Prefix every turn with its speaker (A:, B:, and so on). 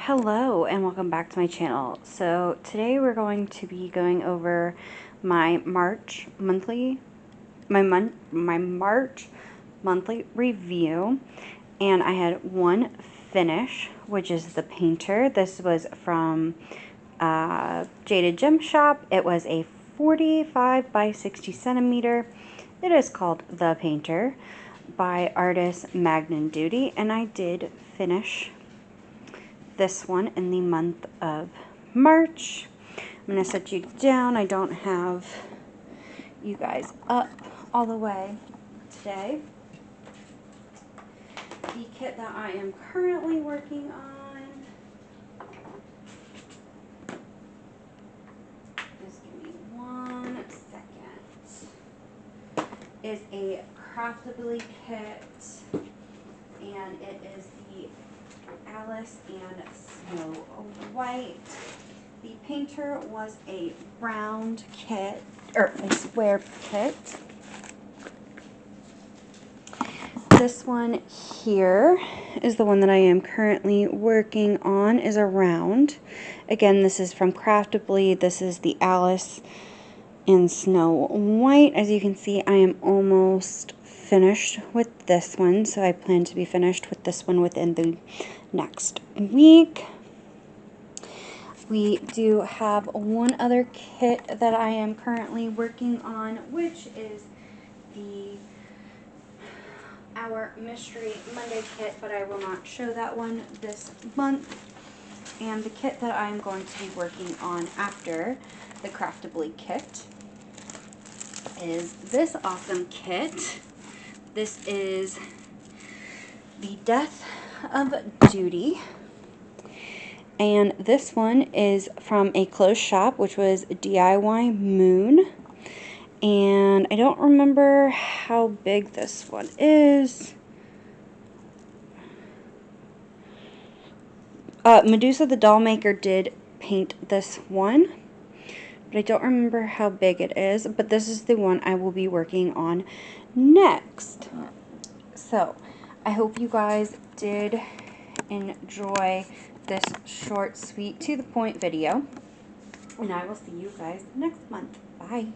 A: Hello and welcome back to my channel. So today we're going to be going over my March monthly review, and I had one finish, which is the painter. This was from Jaded Gem Shop. It was a 45 by 60 centimeter. It is called The Painter by artist Magnum Duty, and I did finish this one in the month of March. I'm going to set you down. I don't have you guys up all the way today. The kit that I am currently working on, just give me 1 second, is a Craftably kit, and it is the Alice and Snow White. The painter was a round kit, or a square kit. This one here is the one that I am currently working on, is a round. Again, this is from Craftably. This is the Alice and Snow White. As you can see, I am almost finished with this one, so I plan to be finished with this one within the next week. We do have one other kit that I am currently working on, which is our Mystery Monday kit, but I will not show that one this month. And the kit that I'm going to be working on after the Craftably kit is this awesome kit. This is the Death of Duty, and this one is from a closed shop, which was DIY Moon, and I don't remember how big this one is. Medusa the doll maker did paint this one, but I don't remember how big it is, but this is the one I will be working on next. So I hope you guys did enjoy this short, sweet, to the point video, and I will see you guys next month. Bye.